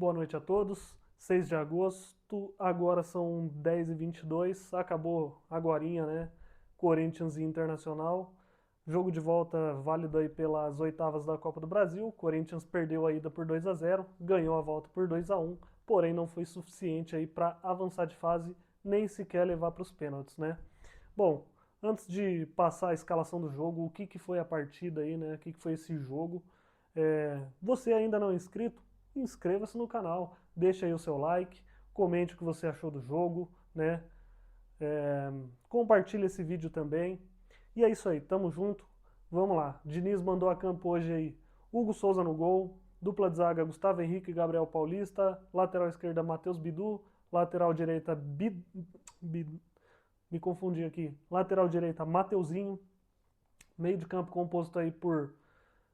Boa noite a todos. 6 de agosto, agora são 10h22, acabou agorinha, né? Corinthians e Internacional. Jogo de volta válido aí pelas oitavas da Copa do Brasil. Corinthians perdeu a ida por 2-0, ganhou a volta por 2-1, porém não foi suficiente aí para avançar de fase, nem sequer levar para os pênaltis, né? Bom, antes de passar a escalação do jogo, o que, que foi a partida aí, né? O que, que foi esse jogo? Você ainda não é inscrito? Inscreva-se no canal, deixa aí o seu like, comente o que você achou do jogo, né? É, compartilhe esse vídeo também. E é isso aí, tamo junto. Vamos lá. Diniz mandou a campo hoje aí Hugo Souza no gol, dupla de zaga Gustavo Henrique e Gabriel Paulista, lateral esquerda Matheus Bidu, lateral direita me confundi aqui. Lateral direita Mateuzinho, meio de campo composto aí por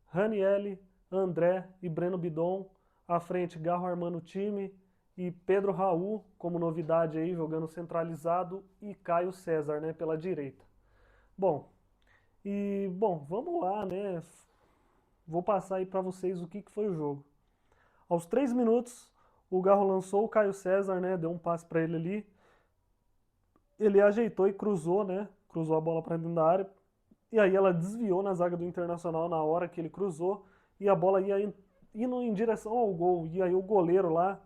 Ranielli, André e Breno Bidon. À frente, Garro armando o time. E Pedro Raul, como novidade aí, jogando centralizado. E Caio César, né, pela direita. Bom, vamos lá, né? Vou passar aí para vocês o que, que foi o jogo. Aos 3 minutos, o Garro lançou o Caio César, né? Deu um passe para ele ali. Ele ajeitou e cruzou, né? Cruzou a bola para dentro da área. E aí ela desviou na zaga do Internacional na hora que ele cruzou e a bola ia indo em direção ao gol. E aí o goleiro lá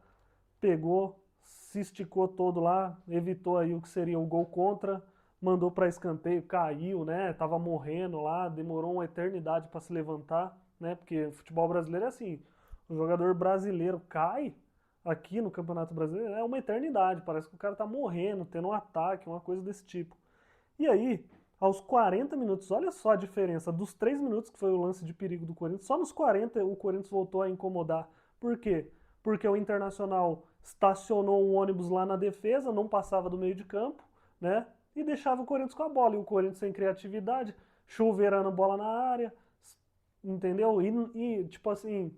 pegou, se esticou todo lá, evitou aí o que seria o gol contra, mandou para escanteio, caiu, né? Tava morrendo lá, demorou uma eternidade para se levantar, né? Porque o futebol brasileiro é assim, o jogador brasileiro cai aqui no Campeonato Brasileiro é uma eternidade, parece que o cara tá morrendo, tendo um ataque, uma coisa desse tipo. E aí, aos 40 minutos, olha só a diferença, dos 3 minutos que foi o lance de perigo do Corinthians, só nos 40 o Corinthians voltou a incomodar. Por quê? Porque o Internacional estacionou um ônibus lá na defesa, não passava do meio de campo, né? E deixava o Corinthians com a bola. E o Corinthians sem criatividade, chuveirando bola na área, entendeu? Tipo assim,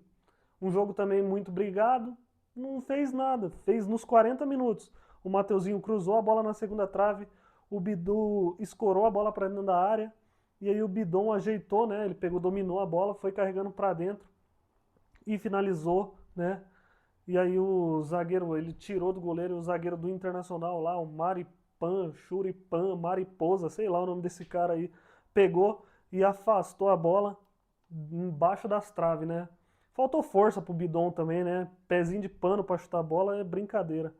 um jogo também muito brigado, não fez nada, fez nos 40 minutos. O Mateuzinho cruzou a bola na segunda trave, o Bidu escorou a bola para dentro da área, e aí o Bidon ajeitou, né? Ele pegou, dominou a bola, foi carregando para dentro e finalizou, né? E aí o zagueiro, ele tirou do goleiro o zagueiro do Internacional lá, o Maripan, Churipan, Mariposa, sei lá o nome desse cara aí, pegou e afastou a bola embaixo das traves, né? Faltou força pro Bidon também, né? Pezinho de pano pra chutar a bola é brincadeira.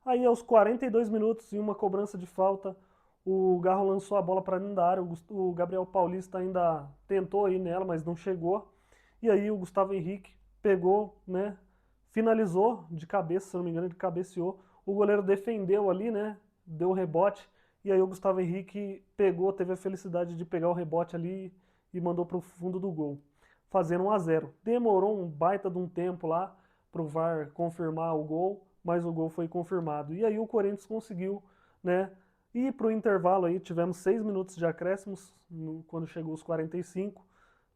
Aí aos 42 minutos, em uma cobrança de falta, o Garro lançou a bola para dentro da área, o Gabriel Paulista ainda tentou ir nela, mas não chegou. E aí o Gustavo Henrique pegou, né, finalizou de cabeça, se não me engano, ele cabeceou. O goleiro defendeu ali, né, deu o rebote, e aí o Gustavo Henrique pegou, teve a felicidade de pegar o rebote ali e mandou para o fundo do gol, fazendo 1-0. Demorou um baita de um tempo lá para o VAR confirmar o gol, mas o gol foi confirmado. E aí o Corinthians conseguiu, né, ir para o intervalo aí, tivemos 6 minutos de acréscimos, quando chegou os 45,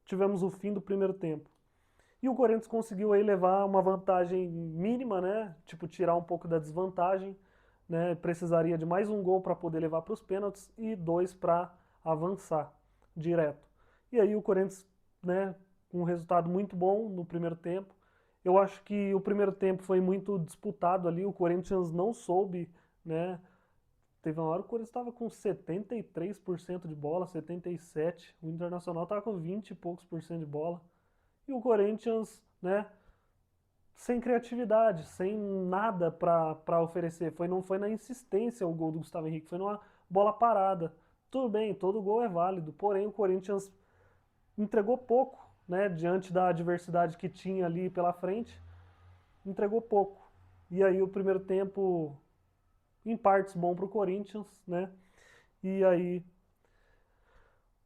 tivemos o fim do primeiro tempo. E o Corinthians conseguiu aí levar uma vantagem mínima, né? Tipo, tirar um pouco da desvantagem, né? Precisaria de mais um gol para poder levar para os pênaltis e 2 para avançar direto. E aí o Corinthians, né, com um resultado muito bom no primeiro tempo. Eu acho que o primeiro tempo foi muito disputado ali, o Corinthians não soube, né? Teve uma hora que o Corinthians estava com 73% de bola, 77%, o Internacional estava com 20 e poucos por cento de bola. E o Corinthians, né, sem criatividade, sem nada para oferecer. Não foi na insistência o gol do Gustavo Henrique, foi numa bola parada. Tudo bem, todo gol é válido, porém o Corinthians entregou pouco, né, diante da adversidade que tinha ali pela frente, entregou pouco. E aí o primeiro tempo, em partes, bom para o Corinthians, né, e aí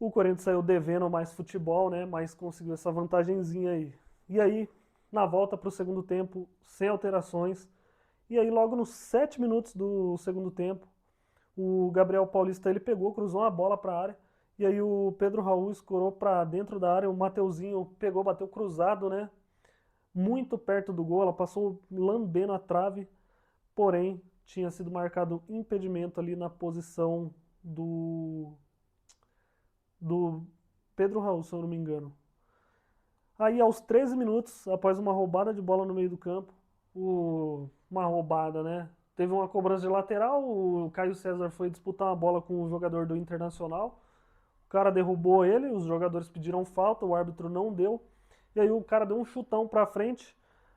o Corinthians saiu devendo mais futebol, né, mas conseguiu essa vantagenzinha aí. E aí, na volta para o segundo tempo, sem alterações. E aí, logo nos 7 minutos do segundo tempo, o Gabriel Paulista ele pegou, cruzou uma bola para a área. E aí o Pedro Raul escorou para dentro da área. O Mateuzinho pegou, bateu cruzado, né? Muito perto do gol. Ela passou lambendo a trave. Porém, tinha sido marcado impedimento ali na posição do Pedro Raul, se eu não me engano. Aí, aos 13 minutos, após uma roubada de bola no meio do campo, uma roubada, né? Teve uma cobrança de lateral, o Caio César foi disputar uma bola com o jogador do Internacional. O cara derrubou ele, os jogadores pediram falta, o árbitro não deu. E aí o cara deu um chutão pra frente.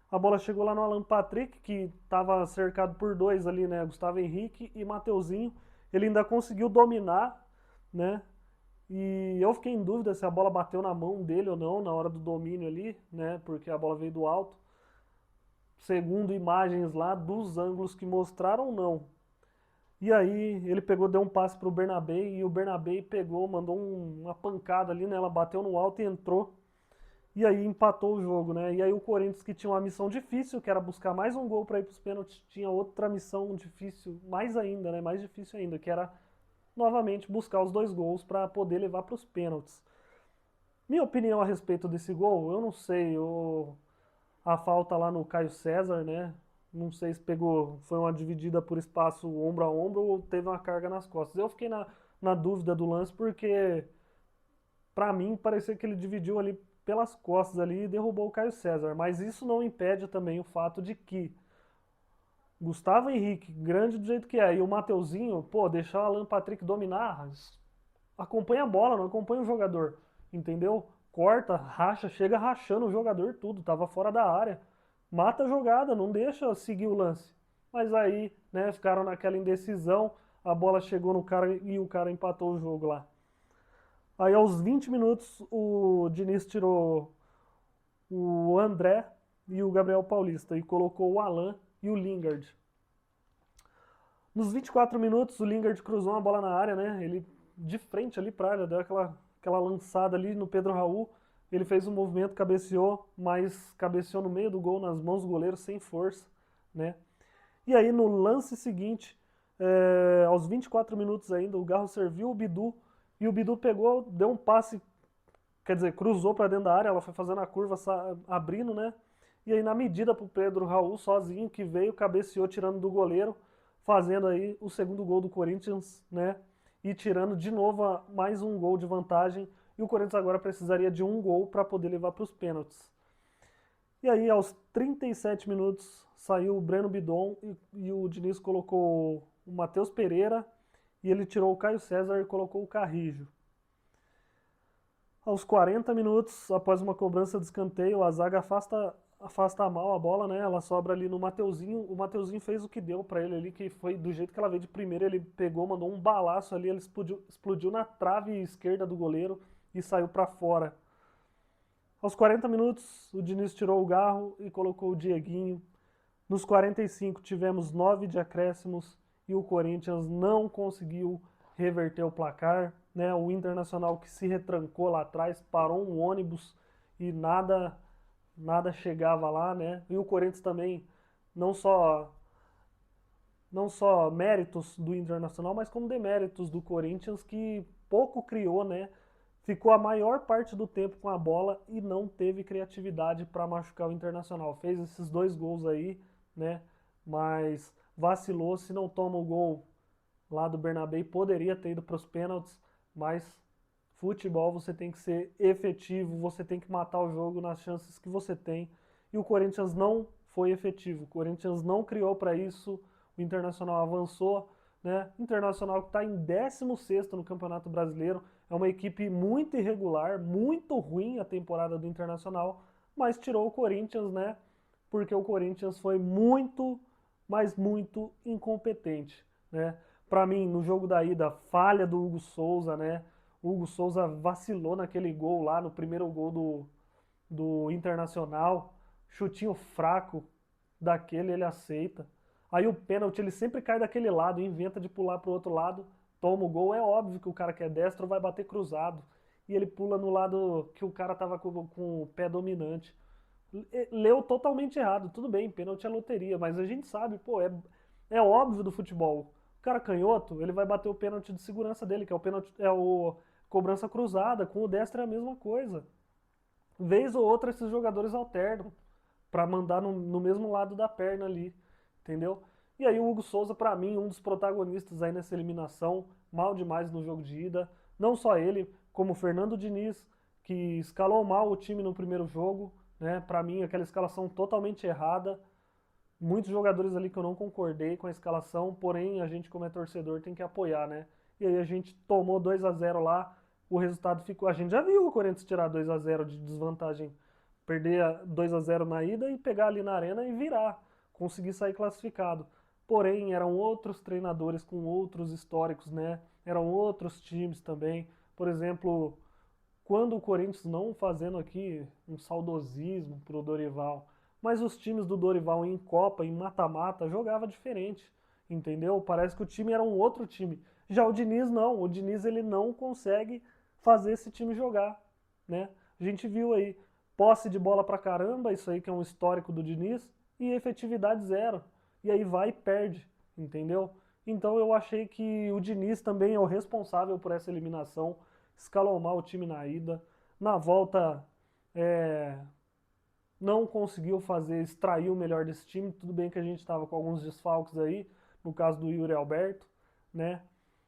A bola chegou lá no Alan Patrick, que estava cercado por dois ali, né? Gustavo Henrique e Mateuzinho. Ele ainda conseguiu dominar, né? E eu fiquei em dúvida se a bola bateu na mão dele ou não na hora do domínio ali, né? Porque a bola veio do alto. Segundo imagens lá dos ângulos que mostraram, não. E aí ele pegou, deu um passe pro Bernabé e o Bernabé pegou, mandou uma pancada ali, né? Ela bateu no alto e entrou. E aí empatou o jogo, né? E aí o Corinthians, que tinha uma missão difícil, que era buscar mais um gol para ir para os pênaltis, tinha outra missão difícil, mais ainda, né? Mais difícil ainda, que era novamente buscar os dois gols para poder levar para os pênaltis. Minha opinião a respeito desse gol, eu não sei, a falta lá no Caio César, né? Não sei se pegou, foi uma dividida por espaço ombro a ombro ou teve uma carga nas costas. Eu fiquei na dúvida do lance porque pra mim parecia que ele dividiu ali pelas costas ali e derrubou o Caio César, mas isso não impede também o fato de que Gustavo Henrique, grande do jeito que é, e o Mateuzinho, pô, deixar o Alan Patrick dominar, acompanha a bola, não acompanha o jogador, entendeu? Corta, racha, chega rachando o jogador tudo, tava fora da área. Mata a jogada, não deixa seguir o lance. Mas aí, né, ficaram naquela indecisão, a bola chegou no cara e o cara empatou o jogo lá. Aí aos 20 minutos o Diniz tirou o André e o Gabriel Paulista e colocou o Alan e o Lingard. Nos 24 minutos o Lingard cruzou uma bola na área, né? Ele de frente ali pra área, deu aquela lançada ali no Pedro Raul. Ele fez um movimento, cabeceou, mas cabeceou no meio do gol, nas mãos do goleiro, sem força, né? E aí no lance seguinte, aos 24 minutos ainda, o Garro serviu o Bidu e o Bidu pegou, deu um passe, quer dizer, cruzou para dentro da área, ela foi fazendo a curva, abrindo, né? E aí na medida pro Pedro Raul sozinho que veio, cabeceou tirando do goleiro, fazendo aí o segundo gol do Corinthians, né? E tirando de novo mais um gol de vantagem. E o Corinthians agora precisaria de um gol para poder levar para os pênaltis. E aí, aos 37 minutos, saiu o Breno Bidon e o Diniz colocou o Matheus Pereira e ele tirou o Caio César e colocou o Carrijo. Aos 40 minutos, após uma cobrança de escanteio, a zaga afasta mal a bola, né? Ela sobra ali no Mateuzinho. O Mateuzinho fez o que deu para ele ali, que foi do jeito que ela veio de primeira. Ele pegou, mandou um balaço ali, ele explodiu na trave esquerda do goleiro e saiu para fora. Aos 40 minutos, o Diniz tirou o Garro e colocou o Dieguinho. Nos 45 tivemos 9 de acréscimos e o Corinthians não conseguiu reverter o placar, né? O Internacional que se retrancou lá atrás, parou um ônibus e nada chegava lá, né? E o Corinthians também não só não só méritos do Internacional, mas como deméritos do Corinthians que pouco criou, né? Ficou a maior parte do tempo com a bola e não teve criatividade para machucar o Internacional. Fez esses dois gols aí, né? Mas vacilou, se não toma o gol lá do Bernabé, poderia ter ido para os pênaltis, mas futebol você tem que ser efetivo, você tem que matar o jogo nas chances que você tem. E o Corinthians não foi efetivo, o Corinthians não criou para isso, o Internacional avançou, né? O Internacional que está em 16º no Campeonato Brasileiro, é uma equipe muito irregular, muito ruim a temporada do Internacional, mas tirou o Corinthians, né? Porque o Corinthians foi muito, mas muito incompetente, né? Para mim, no jogo da ida, falha do Hugo Souza, né? O Hugo Souza vacilou naquele gol lá, no primeiro gol do Internacional. Chutinho fraco daquele, ele aceita. Aí o pênalti, ele sempre cai daquele lado, inventa de pular pro outro lado, toma o gol. É óbvio que o cara que é destro vai bater cruzado. E ele pula no lado que o cara tava com o pé dominante. Leu totalmente errado. Tudo bem, pênalti é loteria, mas a gente sabe, pô, é óbvio do futebol. O cara canhoto, ele vai bater o pênalti de segurança dele, que é o pênalti, é o cobrança cruzada. Com o destro é a mesma coisa. Vez ou outra esses jogadores alternam para mandar no mesmo lado da perna ali, entendeu? E aí o Hugo Souza, para mim, um dos protagonistas aí nessa eliminação, mal demais no jogo de ida. Não só ele, como o Fernando Diniz, que escalou mal o time no primeiro jogo, né? Para mim, aquela escalação totalmente errada. muitos jogadores ali que eu não concordei com a escalação, porém a gente como é torcedor tem que apoiar, né? E aí a gente tomou 2-0 lá, o resultado ficou, a gente já viu o Corinthians tirar 2-0 de desvantagem, perder 2-0 na ida e pegar ali na arena e virar, conseguir sair classificado. Porém, eram outros treinadores com outros históricos, né? Eram outros times também. Por exemplo, quando o Corinthians, não fazendo aqui um saudosismo pro Dorival, mas os times do Dorival em Copa, em mata-mata, jogava diferente, entendeu? Parece que o time era um outro time. Já o Diniz não, o Diniz ele não consegue fazer esse time jogar, né? A gente viu aí posse de bola pra caramba, isso aí que é um histórico do Diniz, e efetividade zero. E aí vai e perde, entendeu? Então eu achei que o Diniz também é o responsável por essa eliminação, escalou mal o time na ida, na volta é, não conseguiu fazer, extrair o melhor desse time, tudo bem que a gente estava com alguns desfalques aí, no caso do Yuri Alberto, né?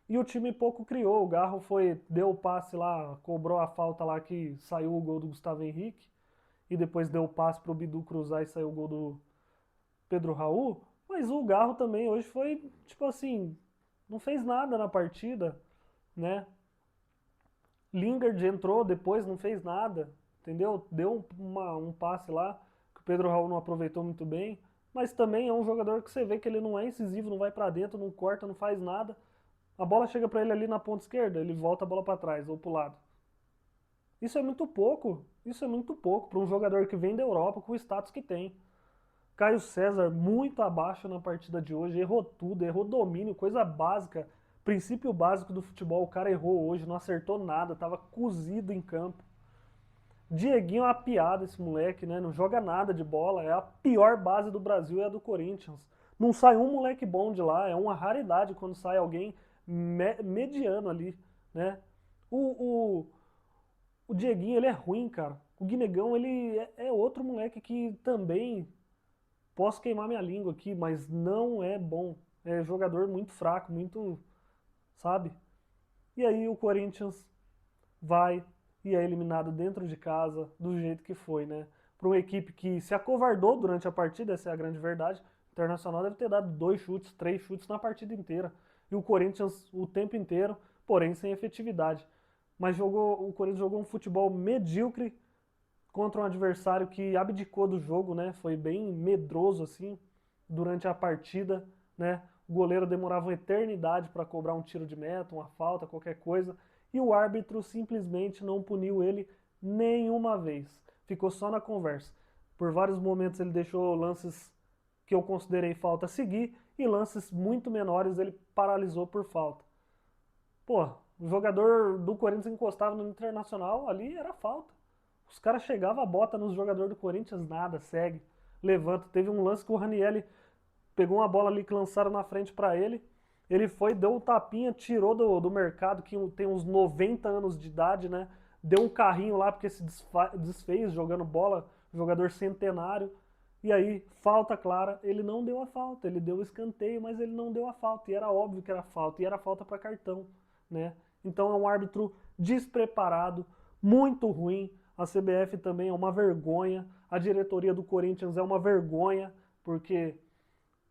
E o time pouco criou, o Garro foi, deu o passe lá, cobrou a falta lá que saiu o gol do Gustavo Henrique, e depois deu o passe pro Bidu cruzar e saiu o gol do Pedro Raul, mas o Garro também hoje foi, tipo assim, não fez nada na partida, né? Lingard entrou depois, não fez nada, entendeu? Deu um passe lá que o Pedro Raul não aproveitou muito bem, mas também é um jogador que você vê que ele não é incisivo, não vai pra dentro, não corta, não faz nada. A bola chega pra ele ali na ponta esquerda, ele volta a bola pra trás ou pro lado. Isso é muito pouco para um jogador que vem da Europa com o status que tem. Caio César muito abaixo na partida de hoje, errou tudo, errou domínio, coisa básica, princípio básico do futebol, o cara errou hoje, não acertou nada, tava cozido em campo. Dieguinho é uma piada esse moleque, né? Não joga nada de bola, é a pior base do Brasil, é a do Corinthians. Não sai um moleque bom de lá, é uma raridade quando sai alguém mediano ali, né? O, o, o Dieguinho, ele é ruim, cara. O Guinegão, ele é outro moleque que também posso queimar minha língua aqui, mas não é bom. É jogador muito fraco, muito, sabe? E aí o Corinthians vai e é eliminado dentro de casa do jeito que foi, né? Para uma equipe que se acovardou durante a partida, essa é a grande verdade. O Internacional deve ter dado 2 chutes, 3 chutes na partida inteira. E o Corinthians o tempo inteiro, porém sem efetividade. Mas o Corinthians jogou um futebol medíocre contra um adversário que abdicou do jogo, né? Foi bem medroso assim durante a partida, né? O goleiro demorava uma eternidade para cobrar um tiro de meta, uma falta, qualquer coisa, e o árbitro simplesmente não puniu ele nenhuma vez. Ficou só na conversa. Por vários momentos ele deixou lances que eu considerei falta seguir e lances muito menores ele paralisou por falta. Pô, o jogador do Corinthians encostava no Internacional, ali era falta. Os caras chegavam a bota nos jogadores do Corinthians, nada, segue, levanta. Teve um lance que o Ranielli pegou uma bola ali que lançaram na frente pra ele. Ele foi, deu um tapinha, tirou do mercado, que tem uns 90 anos de idade, né? Deu um carrinho lá porque se desfez jogando bola, jogador centenário. E aí, falta clara, ele não deu a falta, ele deu o escanteio, mas ele não deu a falta. E era óbvio que era falta, e era falta para cartão, né? Então é um árbitro despreparado, muito ruim. A CBF também é uma vergonha, a diretoria do Corinthians é uma vergonha, porque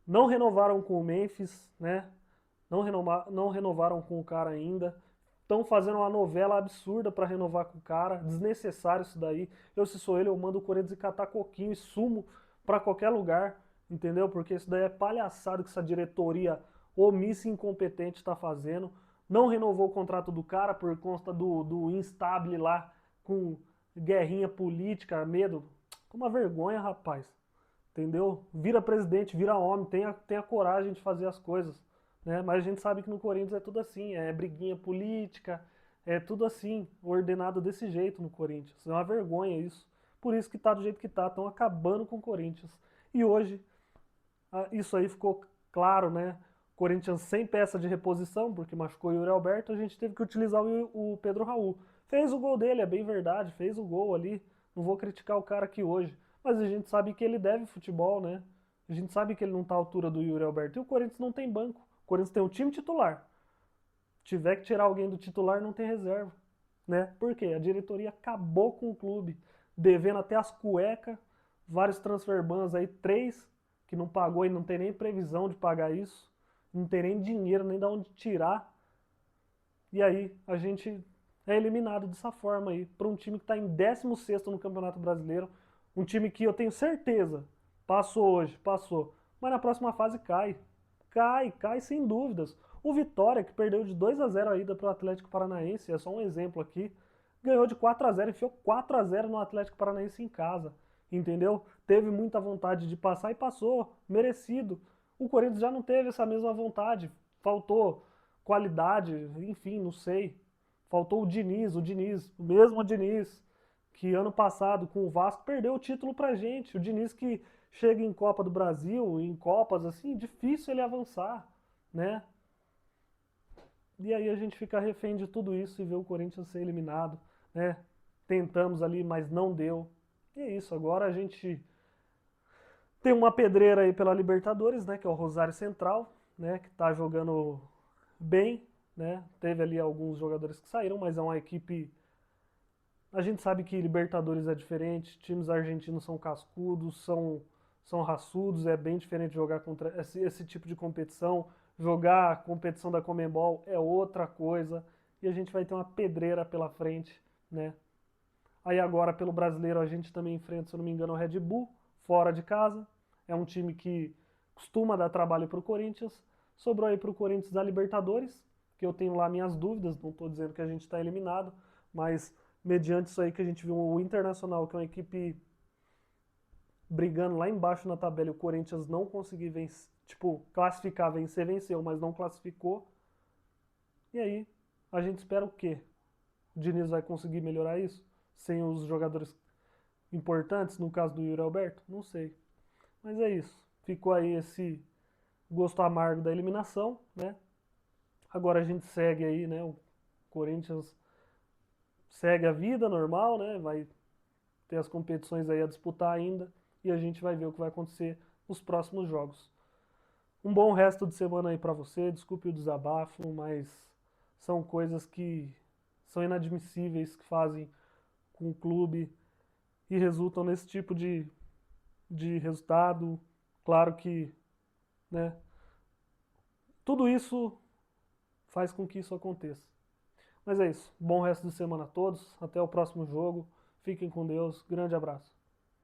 não renovaram com o Memphis, né? Não renovaram com o cara ainda. Estão fazendo uma novela absurda para renovar com o cara. Desnecessário isso daí. Eu, se sou ele, eu mando o Corinthians catar coquinho e sumo para qualquer lugar, entendeu? Porque isso daí é palhaçada que essa diretoria omissa e incompetente está fazendo. Não renovou o contrato do cara por conta do instable lá, com guerrinha política, medo. Com uma vergonha, rapaz. Entendeu? Vira presidente, vira homem, tenha coragem de fazer as coisas. Né? Mas a gente sabe que no Corinthians é tudo assim, é briguinha política, é tudo assim, ordenado desse jeito no Corinthians. É uma vergonha isso. Por isso que tá do jeito que tá, estão acabando com o Corinthians. E hoje, isso aí ficou claro, né? Corinthians sem peça de reposição, porque machucou o Yuri Alberto, a gente teve que utilizar o Pedro Raul. Fez o gol dele, é bem verdade, fez o gol ali. Não vou criticar o cara aqui hoje. Mas a gente sabe que ele deve futebol, né? A gente sabe que ele não tá à altura do Yuri Alberto. E o Corinthians não tem banco. O Corinthians tem um time titular. Tiver que tirar alguém do titular, não tem reserva. Né? Por quê? A diretoria acabou com o clube, devendo até as cuecas, vários transfer bans aí, 3 que não pagou e não tem nem previsão de pagar isso, não tem nem dinheiro, nem de onde tirar. E aí a gente é eliminado dessa forma aí, por um time que está em 16º no Campeonato Brasileiro, um time que eu tenho certeza, passou hoje, passou, mas na próxima fase cai. Cai sem dúvidas. O Vitória, que perdeu de 2-0 a ida para o Atlético Paranaense, é só um exemplo aqui, ganhou de 4-0, enfiou 4-0 no Atlético Paranaense em casa, entendeu? Teve muita vontade de passar e passou, merecido. O Corinthians já não teve essa mesma vontade, faltou qualidade, enfim, não sei. Faltou o mesmo Diniz, que ano passado com o Vasco perdeu o título pra gente. O Diniz que chega em Copa do Brasil, em Copas assim, difícil ele avançar, né? E aí a gente fica refém de tudo isso e vê o Corinthians ser eliminado, né? Tentamos ali, mas não deu. E é isso, agora a gente tem uma pedreira aí pela Libertadores, né, que é o Rosário Central, né, que tá jogando bem, né? Teve ali alguns jogadores que saíram, mas é uma equipe. A gente sabe que Libertadores é diferente, times argentinos são cascudos, são raçudos, é bem diferente jogar contra esse tipo de competição. Jogar a competição da Conmebol é outra coisa e a gente vai ter uma pedreira pela frente, né? Aí agora pelo brasileiro a gente também enfrenta, se eu não me engano, o Red Bull, fora de casa. É um time que costuma dar trabalho para o Corinthians. Sobrou aí para o Corinthians a Libertadores, que eu tenho lá minhas dúvidas, não estou dizendo que a gente está eliminado, mas mediante isso aí que a gente viu o Internacional, que é uma equipe brigando lá embaixo na tabela e o Corinthians não conseguir vencer, tipo, classificar, vencer, venceu, mas não classificou. E aí, a gente espera o quê? O Diniz vai conseguir melhorar isso? Sem os jogadores importantes, no caso do Yuri Alberto? Não sei. Mas é isso. Ficou aí esse gosto amargo da eliminação, né? Agora a gente segue aí, né? O Corinthians segue a vida normal, né? Vai ter as competições aí a disputar ainda e a gente vai ver o que vai acontecer nos próximos jogos. Um bom resto de semana aí pra você. Desculpe o desabafo, mas são coisas que são inadmissíveis que fazem com o clube e resultam nesse tipo de resultado. Claro que, né, tudo isso faz com que isso aconteça. Mas é isso. Bom resto de semana a todos. Até o próximo jogo. Fiquem com Deus. Grande abraço.